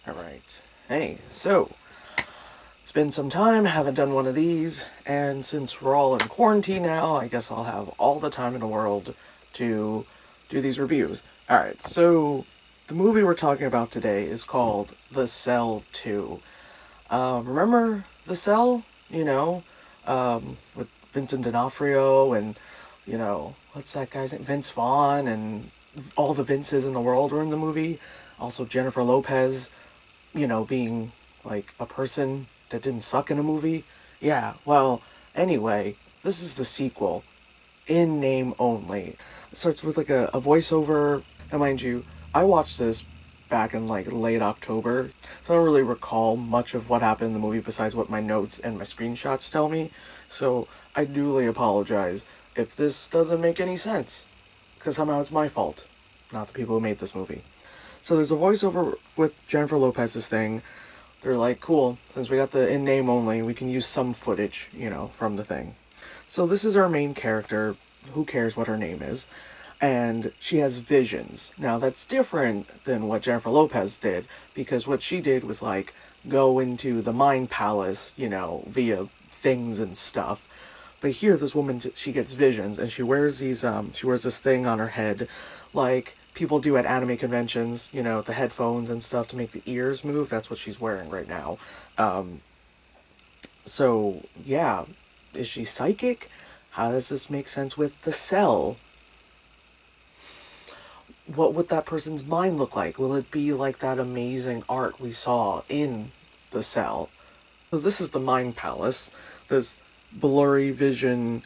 Alright. Hey, so, it's been some time, haven't done one of these, and since we're all in quarantine now, I guess I'll have all the time in the world to do these reviews. Alright, so, the movie we're talking about today is called The Cell 2. Remember The Cell? With Vincent D'Onofrio and, what's that guy's name? Vince Vaughn and all the Vinces in the world were in the movie. Also Jennifer Lopez, being like a person that didn't suck in a movie. Yeah, well, anyway, this is the sequel, in name only. It starts with like a voiceover. And mind you, I watched this back in like late October, so I don't really recall much of what happened in the movie besides what my notes and my screenshots tell me. So I duly apologize if this doesn't make any sense, because somehow it's my fault, not the people who made this movie. So there's a voiceover with Jennifer Lopez's thing. They're like, cool, since we got the in name only, we can use some footage, from the thing. So this is our main character, who cares what her name is, and she has visions. Now that's different than what Jennifer Lopez did, because what she did was like go into the mind palace, via things and stuff. But here, this woman, she gets visions, and she wears this thing on her head, like people do at anime conventions, the headphones and stuff to make the ears move. That's what she's wearing right now. So, yeah. Is she psychic? How does this make sense with the cell? What would that person's mind look like? Will it be like that amazing art we saw in the cell? So this is the Mind Palace. This blurry vision,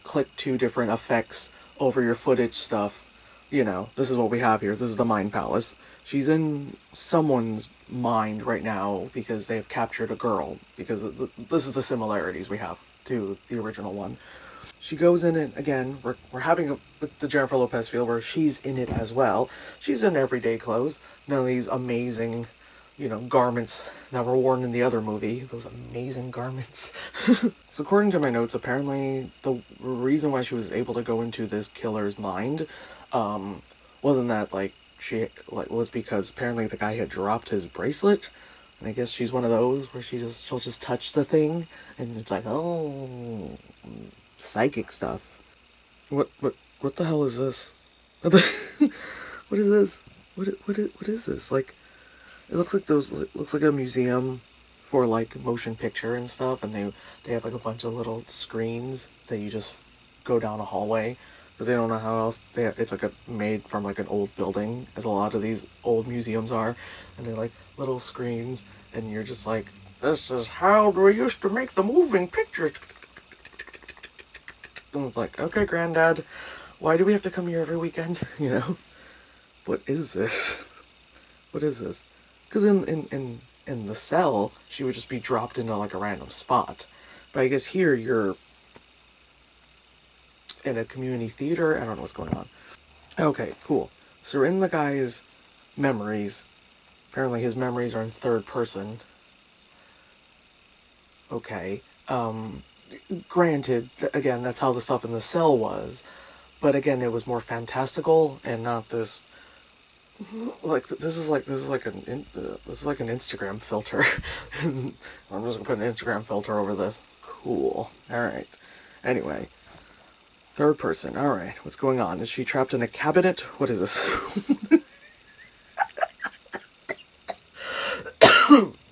click two different effects over your footage stuff. This is what we have here. This is the Mind Palace. She's in someone's mind right now because they've captured a girl. Because this is the similarities we have to the original one. She goes in it, again, we're having with the Jennifer Lopez feel where she's in it as well. She's in everyday clothes. None of these amazing, garments that were worn in the other movie. Those amazing garments. So according to my notes, apparently the reason why she was able to go into this killer's mind wasn't that was because apparently the guy had dropped his bracelet, and I guess she's one of those where she'll just touch the thing and it's like, oh, psychic stuff. What the hell is this? What is this? What is this? Like, it looks like a museum for like motion picture and stuff, and they have like a bunch of little screens that you just go down a hallway because they don't know how else. It's like made from like an old building, as a lot of these old museums are, and they're like little screens, and you're just like, this is how we used to make the moving pictures. And it's like, okay, Granddad, why do we have to come here every weekend? What is this? What is this? Because in the cell, she would just be dropped into like a random spot. But I guess here you're in a community theater. I don't know what's going on. Okay, cool. So we're in the guy's memories. Apparently his memories are in third person. Okay. Granted, again, that's how the stuff in the cell was. But again, it was more fantastical and not this. This is like an Instagram filter. I'm just gonna put an Instagram filter over this. Cool. All right. Anyway, third person. All right. What's going on? Is she trapped in a cabinet? What is this?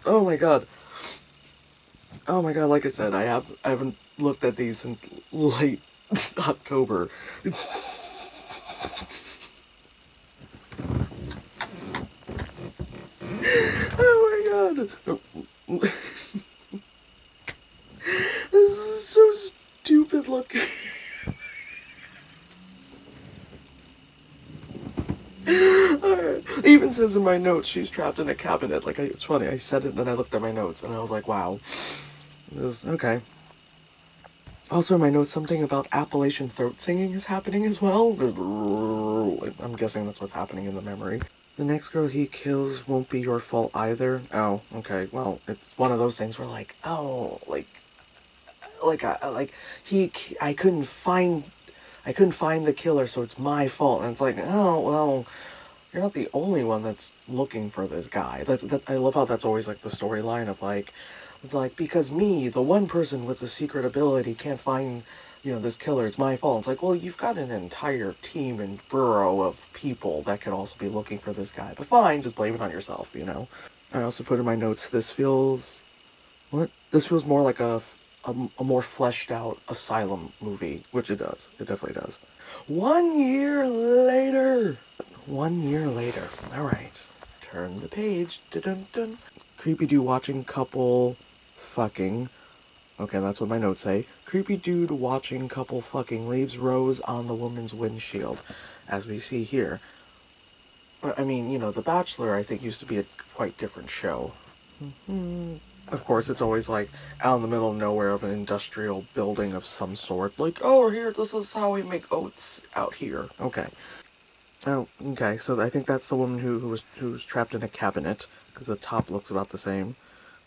Oh my god. Oh my god. Like I said, I haven't looked at these since late October. Oh my god. This is so stupid looking. Alright. It even says in my notes she's trapped in a cabinet. It's funny, I said it and then I looked at my notes and I was like, wow. Okay. Also in my notes, something about Appalachian throat singing is happening as well. I'm guessing that's what's happening in the memory. The next girl he kills won't be your fault either. Oh, okay. Well, it's one of those things where I couldn't find the killer, so it's my fault. And it's like, oh, well, you're not the only one that's looking for this guy. I love how that's always like the storyline of like, it's like, because me, the one person with a secret ability, can't find, this killer, it's my fault. It's like, well, you've got an entire team and burrow of people that could also be looking for this guy. But fine, just blame it on yourself. I also put in my notes, this feels more like a more fleshed out asylum movie, which it does. It definitely does. 1 year later! 1 year later. Alright. Turn the page. Dun-dun-dun. Creepy dude watching couple fucking. Okay, that's what my notes say. Creepy dude watching couple fucking leaves rose on the woman's windshield, as we see here. I mean, The Bachelor, I think, used to be a quite different show. Of course, it's always like out in the middle of nowhere of an industrial building of some sort. Like, oh, here, this is how we make oats out here. Okay. Oh, okay. So I think that's the woman who was trapped in a cabinet because the top looks about the same.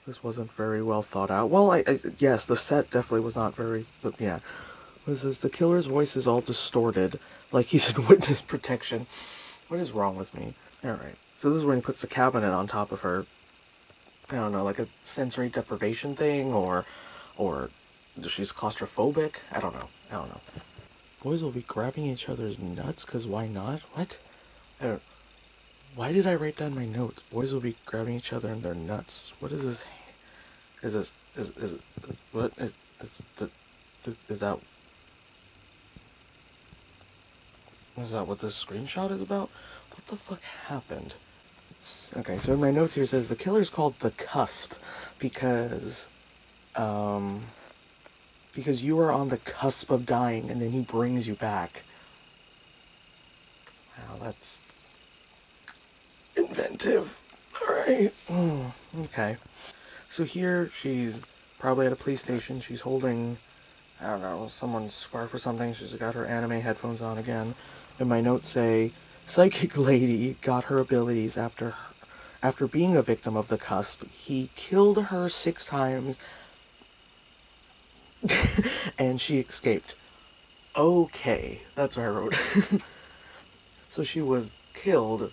This wasn't very well thought out. Well, yes, the set definitely was not very. Yeah, this is the killer's voice is all distorted, like he's in witness protection. What is wrong with me? All right. So this is when he puts the cabinet on top of her. I don't know, like a sensory deprivation thing, or she's claustrophobic. I don't know. Boys will be grabbing each other's nuts, because why not? What? I don't... Why did I write down my notes? Boys will be grabbing each other in their nuts. What is this? What is that what this screenshot is about? What the fuck happened? Okay, so in my notes here it says the killer's called the cusp because you are on the cusp of dying and then he brings you back. Wow, that's inventive. Alright. Okay. So here she's probably at a police station. She's holding, I don't know, someone's scarf or something. She's got her anime headphones on again. And my notes say, psychic lady got her abilities after being a victim of the cusp. He killed her 6 times and she escaped. Okay, that's what I wrote. So she was killed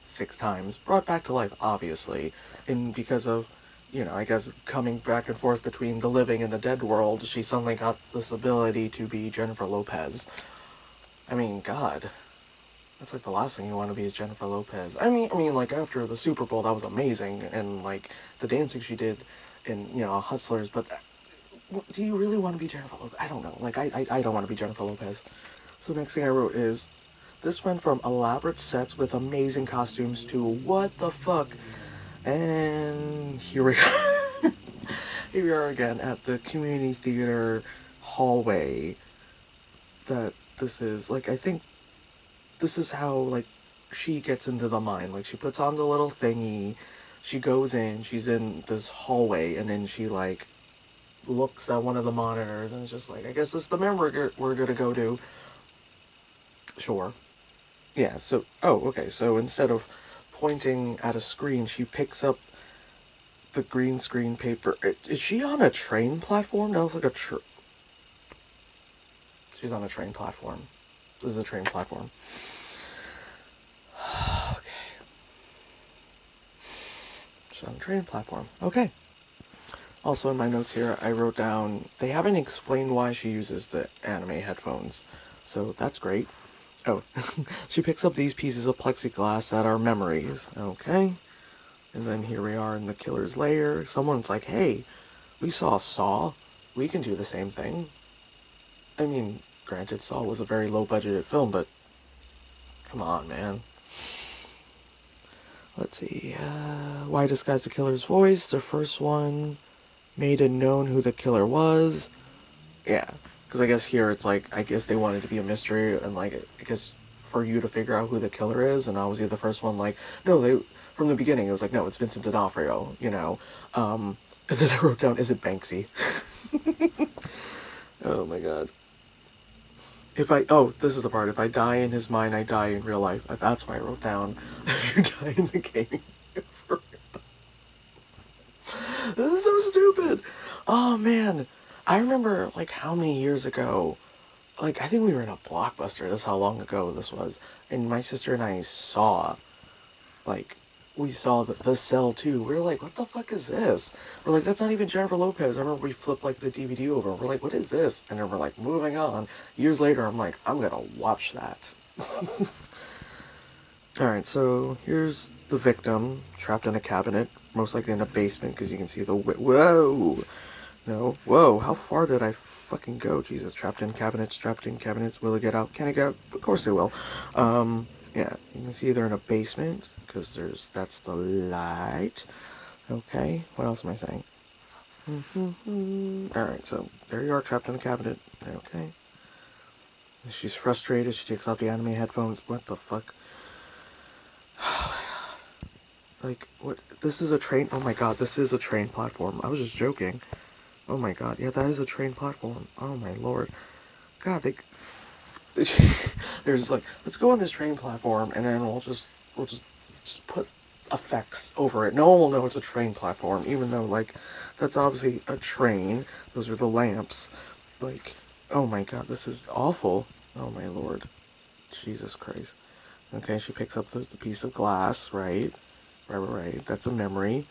6 times, brought back to life, obviously, and because of, I guess coming back and forth between the living and the dead world, she suddenly got this ability to be Jennifer Lopez. I mean, God. That's like the last thing you want to be is Jennifer Lopez. I mean, like after the Super Bowl, that was amazing, and like the dancing she did in, Hustlers. But do you really want to be Jennifer Lopez? I don't know. Like I don't want to be Jennifer Lopez. So next thing I wrote is, this went from elaborate sets with amazing costumes to what the fuck, and here we are. Here we are again at the community theater hallway. That this is like, I think this is how, like, she gets into the mind. Like, she puts on the little thingy, she goes in, she's in this hallway, and then she, like, looks at one of the monitors, and it's just like, I guess this is the room we're gonna go to. Sure. Yeah, so, oh, okay, so instead of pointing at a screen, she picks up the green screen paper. Is she on a train platform? That looks like she's on a train platform. This is a train platform. Okay. She's on a train platform. Okay. Also in my notes here, I wrote down, they haven't explained why she uses the anime headphones. So that's great. Oh, she picks up these pieces of plexiglass that are memories. Okay. And then here we are in the killer's lair. Someone's like, hey, we saw Saw. We can do the same thing. I mean, granted, Saw was a very low-budgeted film, but come on, man. Let's see. Why disguise the killer's voice? The first one made it known who the killer was. Yeah, because I guess here it's like, I guess they wanted to be a mystery, and like, I guess for you to figure out who the killer is, and obviously the first one, like, no, from the beginning, it was like, no, it's Vincent D'Onofrio, and then I wrote down, is it Banksy? Oh my god. This is the part, if I die in his mind, I die in real life. That's why I wrote down, if you die in the game, for real. This is so stupid. Oh man, I remember, like, how many years ago like, I think we were in a Blockbuster. That's how long ago this was. And my sister and I saw, like, we saw the Cell too. We were like, what the fuck is this? We're like, that's not even Jennifer Lopez. I remember we flipped, like, the DVD over. We're like, what is this? And then we're like, moving on. Years later, I'm like, I'm gonna watch that. Alright, so here's the victim trapped in a cabinet, most likely in a basement because you can see the whoa! No, whoa, how far did I fucking go? Jesus, trapped in cabinets, will it get out? Can it get out? Of course it will. Yeah, you can see they're in a basement because that's the light. Okay, what else am I saying? Alright, so there you are, trapped in a cabinet. Okay. She's frustrated, she takes off the anime headphones. What the fuck? Like, what? This is a train? Oh my god, this is a train platform. I was just joking. Oh my god, yeah, that is a train platform. Oh my lord. God, they're just like, let's go on this train platform, and then we'll just put effects over it. No one will know it's a train platform, even though, like, that's obviously a train. Those are the lamps. Like, oh my god, this is awful. Oh my lord. Jesus Christ. Okay, she picks up the piece of glass, right? Right. That's a memory.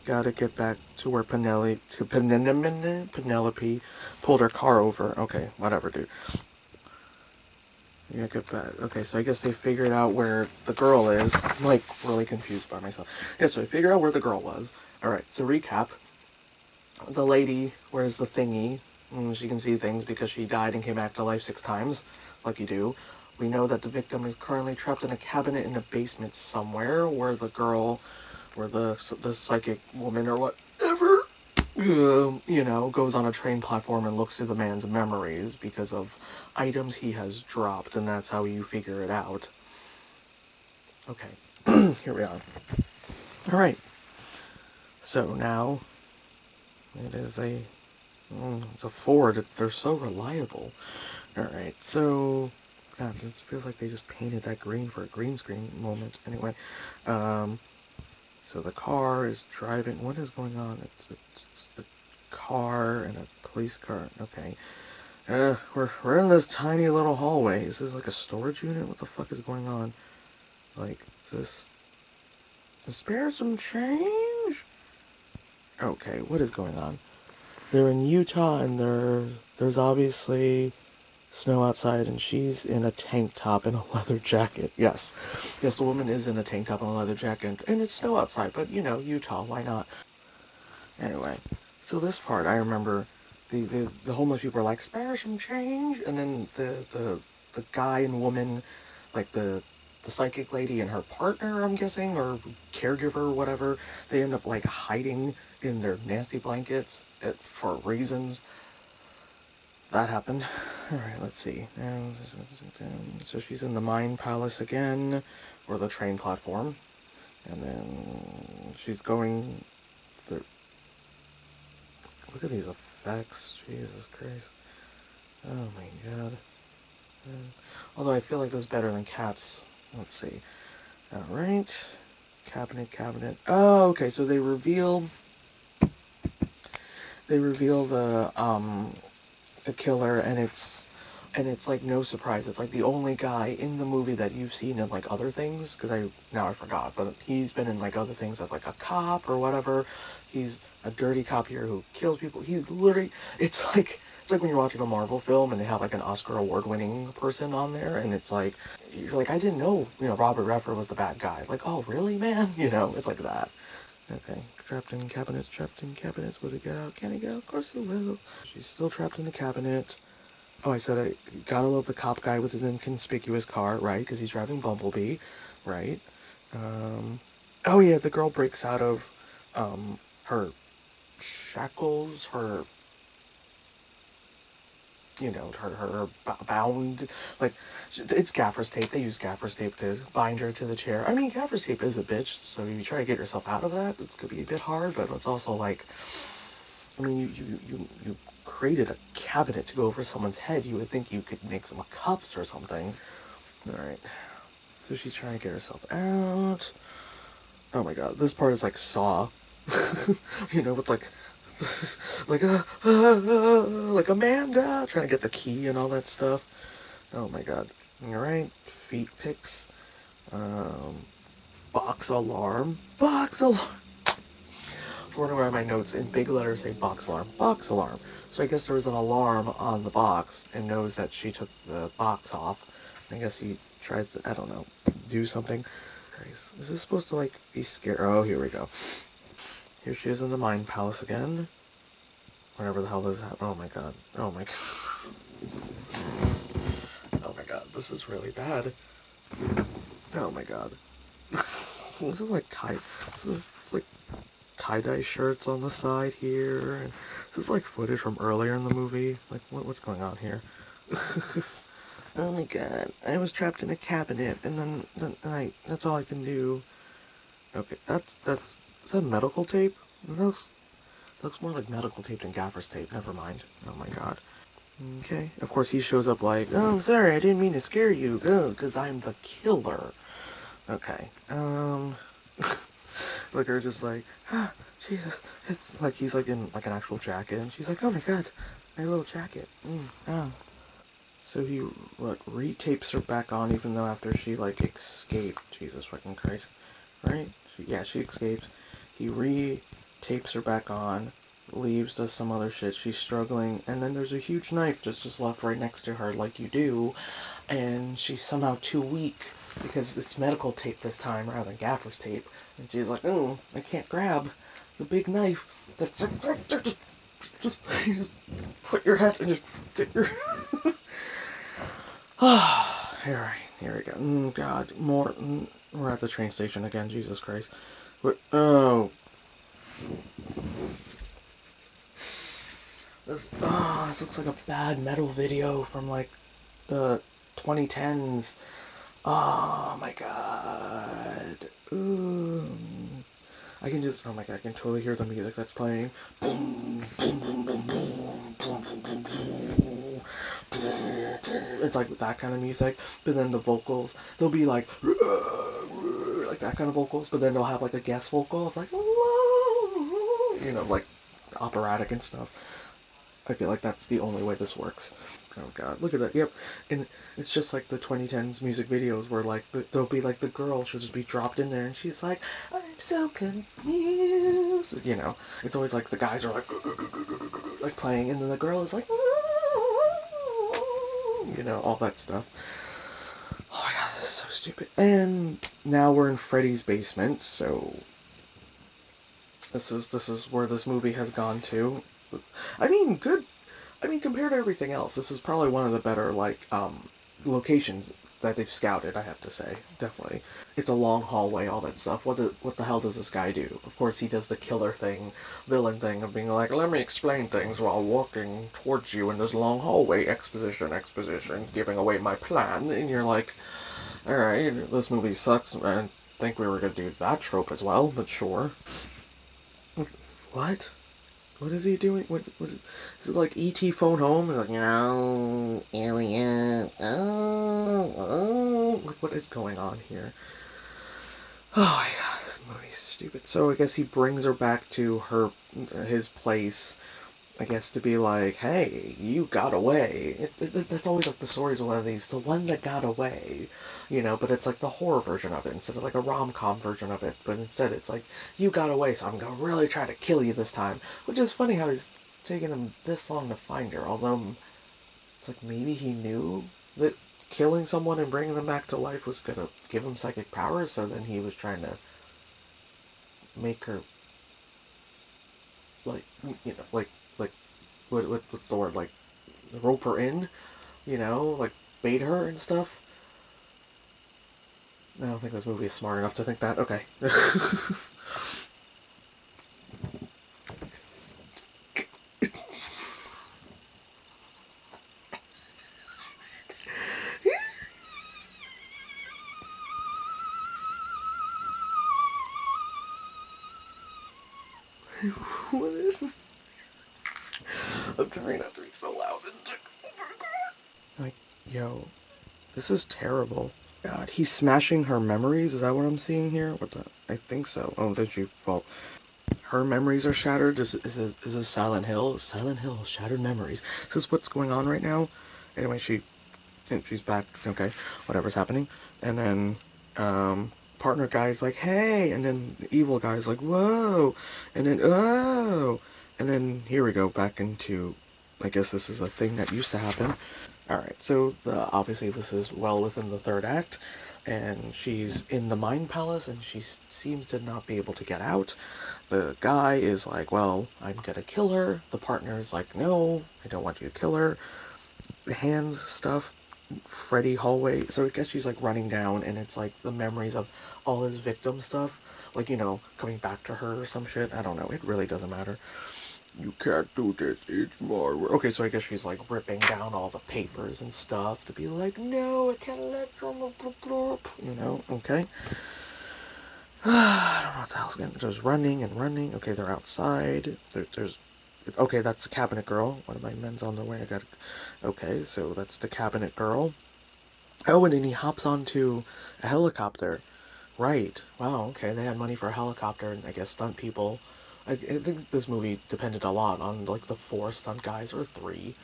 Gotta get back to where Penelope pulled her car over. Okay, whatever, dude. Yeah, get back. Okay, so I guess they figured out where the girl is. I'm, like, really confused by myself. Yeah, so I figured out where the girl was. Alright, so recap. The lady wears the thingy. And she can see things because she died and came back to life 6 times, like you do. We know that the victim is currently trapped in a cabinet in a basement somewhere where the girl, where the psychic woman or whatever, goes on a train platform and looks through the man's memories because of items he has dropped, and that's how you figure it out. Okay, here we are. Alright, so now it is it's a Ford. They're so reliable. Alright, so, God, this feels like they just painted that green for a green screen moment. Anyway, so the car is driving. What is going on? It's a car and a police car. Okay. We're in this tiny little hallway. Is this like a storage unit? What the fuck is going on? Like, is this... spare some change? Okay, what is going on? They're in Utah and there's obviously snow outside, and she's in a tank top and a leather jacket. Yes, the woman is in a tank top and a leather jacket, and it's snow outside, but Utah, why not? Anyway, so this part I remember, the homeless people are like, spare some change, and then the guy and woman, like the psychic lady and her partner, I'm guessing, or caregiver or whatever, they end up like hiding in their nasty blankets for reasons. That happened. Alright, let's see. So she's in the Mine Palace again, or the train platform. And then she's going through... Look at these effects. Jesus Christ. Oh my god. Although I feel like this is better than Cats. Let's see. Alright. Cabinet. Oh, okay, so they reveal the killer, and it's like no surprise. It's like the only guy in the movie that you've seen in like other things, because I forgot, but he's been in like other things as like a cop or whatever. He's a dirty cop here who kills people. He's literally, it's like when you're watching a Marvel film and they have like an Oscar award winning person on there, and it's like, you're like, I didn't know Robert Redford was the bad guy. Like, oh really, man? It's like that. Okay, trapped in cabinets. Will it get out? Can it get out? Of course it will. She's still trapped in the cabinet. Oh, I said I gotta love the cop guy with his inconspicuous car, right? Because he's driving Bumblebee, right? Oh yeah, the girl breaks out of her shackles, her her bound, like, it's gaffer's tape. They use gaffer's tape to bind her to the chair. I mean, gaffer's tape is a bitch, so if you try to get yourself out of that, it's gonna be a bit hard, but it's also like, I mean, you created a cabinet to go over someone's head. You would think you could make some cups or something. Alright, so she's trying to get herself out. Oh my god, this part is like Saw. With like like, like Amanda, trying to get the key and all that stuff. Oh my god. Alright, feet pics. Box alarm. Box alarm. I was wondering why my notes in big letters say box alarm. Box alarm. So I guess there was an alarm on the box and knows that she took the box off. I guess he tries to, I don't know, do something. Nice. Is this supposed to, like, be scary? Oh, here we go. Here she is in the Mind Palace again. Whatever the hell this is happening. Oh my god. Oh my god. Oh my god. This is really bad. Oh my god. This is like it's like tie-dye shirts on the side here. And this is like footage from earlier in the movie. Like, what's going on here? Oh my god. I was trapped in a cabinet, and then that's all I can do. Okay, is that medical tape? Looks more like medical tape than gaffer's tape. Never mind. Oh my god. Okay. Of course, he shows up like, oh, I'm sorry, I didn't mean to scare you. Because I'm the killer. Okay. Look, her just like, ah, Jesus. It's like he's like in like an actual jacket, and she's like, oh my god, my little jacket. Oh. So he, what, retapes her back on, even though after she, like, escaped. Jesus fucking Christ. Right? She escapes. He re-tapes her back on, leaves, does some other shit. She's struggling, and then there's a huge knife just left right next to her, like you do, and she's somehow too weak, because it's medical tape this time, rather than gaffer's tape, and she's like, oh, I can't grab the big knife that's right there. Just put your head and just get your... Here we go. God, more. We're at the train station again. Jesus Christ. Oh. This looks like a bad metal video from like the 2010s. Oh my god. Ooh. I can just, oh my god, I can totally hear the music that's playing. Boom, boom, boom, boom, boom, boom, boom, boom, boom. It's like that kind of music, but then the vocals, they'll be like that kind of vocals, but then they'll have like a guest vocal of like, you know, like operatic and stuff. I feel like that's the only way this works. Oh god, look at that. Yep. And it's just like the 2010s music videos where like there'll be like the girl, she'll just be dropped in there and she's like, I'm so confused. You know, it's always like the guys are like playing, and then the girl is like, you know, all that stuff. Oh my god, this is so stupid. And now we're in Freddy's basement, so this is where this movie has gone to. I mean, good. I mean, compared to everything else, this is probably one of the better, like, locations that they've scouted, I have to say. Definitely. It's a long hallway, all that stuff. What the hell does this guy do? Of course, he does the killer thing, villain thing of being like, let me explain things while walking towards you in this long hallway. Exposition, giving away my plan. And you're like, alright, this movie sucks. I didn't think we were going to do that trope as well, but sure. What? What is he doing? What is it like E.T. phone home? He's like, no, alien. Oh. Like, what is going on here? Oh my god, this movie's stupid. So I guess he brings her back to his place, I guess, to be like, hey, you got away. That's always like the stories of one of these, the one that got away, you know, but it's like the horror version of it instead of like a rom-com version of it, but instead it's like, you got away, so I'm gonna really try to kill you this time, which is funny how he's taking him this long to find her, although it's like maybe he knew that killing someone and bringing them back to life was gonna give him psychic powers, so then he was trying to make her, like, you know, like, what's the word, like, rope her in, you know, like, bait her and stuff. I don't think this movie is smart enough to think that. Okay. What is... I'm trying not to be so loud and like, yo, this is terrible. God, he's smashing her memories? Is that what I'm seeing here? What the... I think so. Oh, did you fall? her memories are shattered. Is this Silent Hill? Silent Hill, shattered memories. Is this what's going on right now? Anyway, she's back. Okay, whatever's happening. And then partner guy's like, hey, and then the evil guy's like, whoa, and then oh, and then here we go back into, I guess this is a thing that used to happen. All right, so obviously this is well within the third act, and she's in the Mind Palace, and she seems to not be able to get out. The guy is like, well, I'm gonna kill her. The partner's like, no, I don't want you to kill her. The hands stuff, Freddy hallway. So I guess she's like running down, and it's like the memories of all his victim stuff, like, coming back to her or some shit. I don't know. It really doesn't matter. You can't do this, it's more work. Okay, so I guess she's like ripping down all the papers and stuff to be like, no, I can't let drama, okay. I don't know what the hell's going on. There's running and running. Okay, they're outside. There's okay, that's the cabinet girl. One of my men's on the way. Okay, so that's the cabinet girl. Oh, and then he hops onto a helicopter. Right. Wow, okay, they had money for a helicopter, and I guess stunt people. I think this movie depended a lot on, like, the 4 stunt guys, or 3,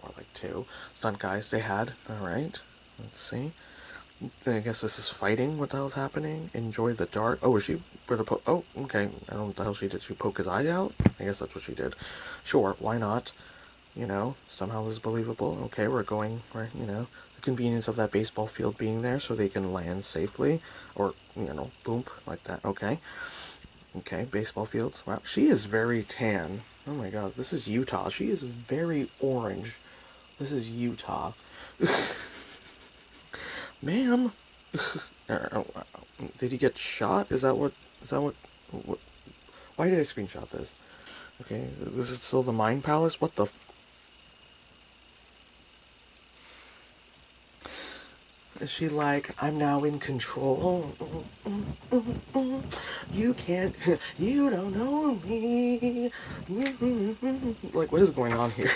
or, like, 2 stunt guys they had. Alright, let's see. I guess this is fighting. What the hell's happening? Enjoy the dark. Oh, was she... Oh, okay. I don't know what the hell she did. She poke his eye out? I guess that's what she did. Sure, why not? Somehow this is believable. Okay, we're going, right, the convenience of that baseball field being there so they can land safely. Or, boom, like that. Okay. Okay, baseball fields. Wow, she is very tan. Oh my god, this is Utah. She is very orange. This is Utah. Ma'am. Did he get shot? Is that what... Why did I screenshot this? Okay, this is still the Mind Palace? What the... Is she like, I'm now in control? You can't, you don't know me. Like, what is going on here?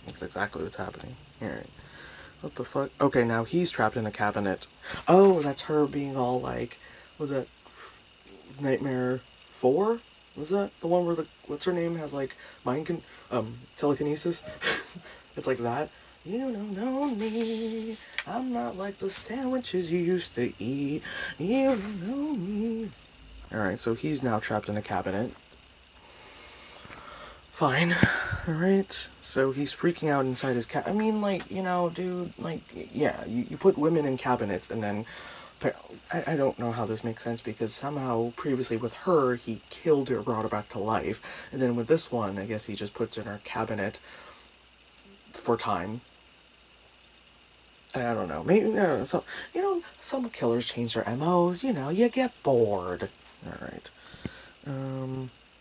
That's exactly what's happening. Alright. What the fuck? Okay, now he's trapped in a cabinet. Oh, that's her being all like, was that Nightmare 4? Was that the one where what's her name has like telekinesis? It's like that. You don't know me. I'm not like the sandwiches you used to eat. You don't know me. Alright, so he's now trapped in a cabinet. Fine. Alright, so he's freaking out inside his I mean, like, dude, like, yeah, you put women in cabinets and then... I don't know how this makes sense, because somehow previously with her, he killed her, brought her back to life. And then with this one, I guess he just puts her in her cabinet for time. I don't know. Maybe, I don't know. So, some killers change their MOs. You get bored. Alright.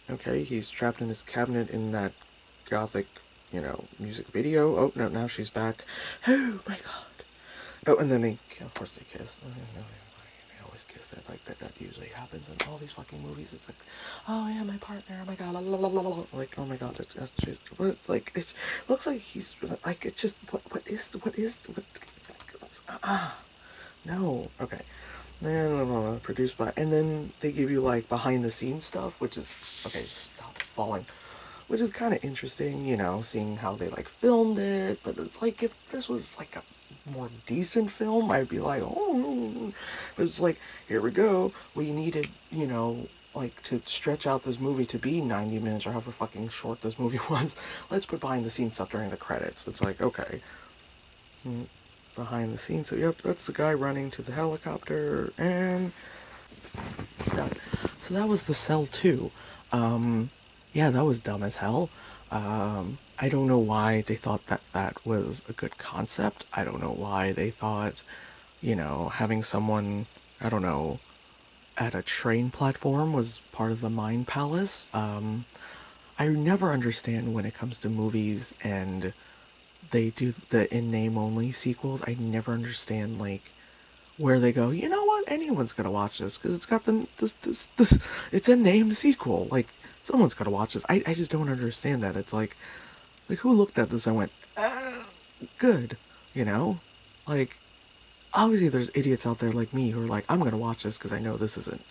Okay, he's trapped in his cabinet in that gothic, music video. Oh, no, now she's back. Oh, my god. Oh, and then of course they kiss. They always kiss. That usually happens in all these fucking movies. It's like, oh yeah, my partner. Oh my god, la, la, la, la, la. Like, oh my god, that's just like it looks like he's like it's just what no, okay. Then produced by, and then they give you like behind the scenes stuff, which is okay. Stop falling. Which is kind of interesting, seeing how they like filmed it. But it's like, if this was like a more decent film, I'd be like, oh. But it's like, here we go. We needed, like, to stretch out this movie to be 90 minutes or however fucking short this movie was. Let's put behind the scenes stuff during the credits. It's like, okay. Behind the scenes. So, yep, that's the guy running to the helicopter. And so that was The Cell 2. Yeah, that was dumb as hell. I don't know why they thought that was a good concept. I don't know why they thought, having someone, I don't know, at a train platform was part of the Mind Palace. I never understand when it comes to movies and they do the in-name only sequels. I never understand, like, where they go, you know what, anyone's gonna watch this, because it's got it's a name sequel. Like, someone's gonna watch this. I just don't understand that. It's like who looked at this and went, good, like, obviously there's idiots out there like me who are like, I'm gonna watch this because I know this isn't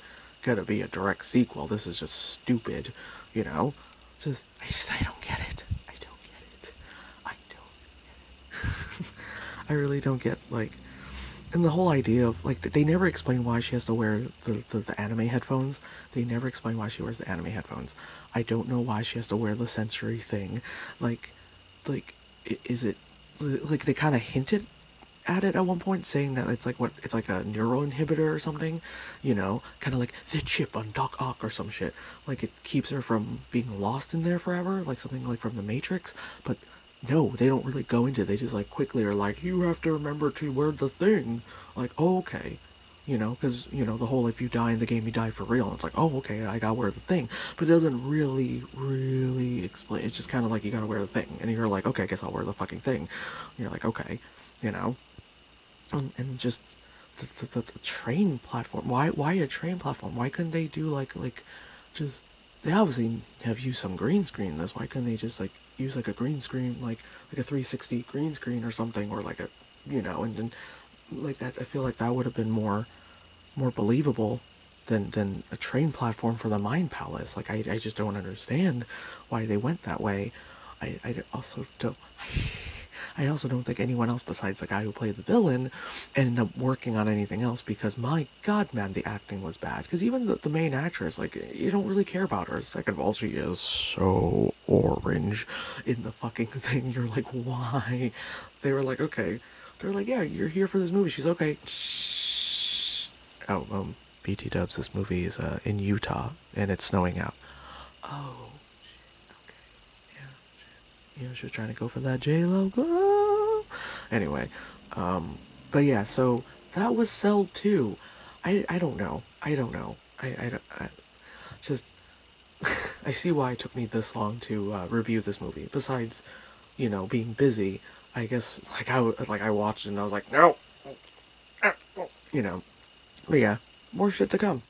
gonna be a direct sequel. This is just stupid, you know. I don't get it. I don't get it. I don't. I really don't get like, and the whole idea of like they never explain why she has to wear the anime headphones. They never explain why she wears the anime headphones. I don't know why she has to wear the sensory thing. Like, like is it like they kind of hinted at it at one point, saying that it's like what it's like a neuro inhibitor or something, you know, kind of like the chip on Doc Ock or some shit. Like it keeps her from being lost in there forever, like something like from the Matrix. But no, they don't really go into it. They just like quickly are like, you have to remember to wear the thing. Like, oh, okay. You know, because, you know, the whole if you die in the game, you die for real. And it's like, oh, okay, I gotta wear the thing. But it doesn't really explain. It's just kind of like, you gotta wear the thing. And you're like, okay, I guess I'll wear the fucking thing. And you're like, okay, you know? And just the train platform. Why a train platform? Why couldn't they do like just they obviously have used some green screen in this. Why couldn't they just like use like a green screen like a 360 green screen or something, or like a, you know, and like that. I feel like that would have been more believable than a train platform for the Mind Palace. Like I just don't understand why they went that way. I also don't I also don't think anyone else besides the guy who played the villain ended up working on anything else, because my god, man, the acting was bad. Because even the main actress, like, you don't really care about her. Second of all, she is so orange in the fucking thing. You're like, why? They were like, okay. They were like, yeah, you're here for this movie. She's okay. Oh, BT dubs, this movie is in Utah, and it's snowing out. Oh, okay. Yeah, you know, she was trying to go for that J-Lo glow. Anyway, but yeah, so that was Cell 2. I don't know. I don't know. I just, I see why it took me this long to review this movie. Besides, you know, being busy, I guess, like, I watched it and I was like, no, you know. But yeah, more shit to come.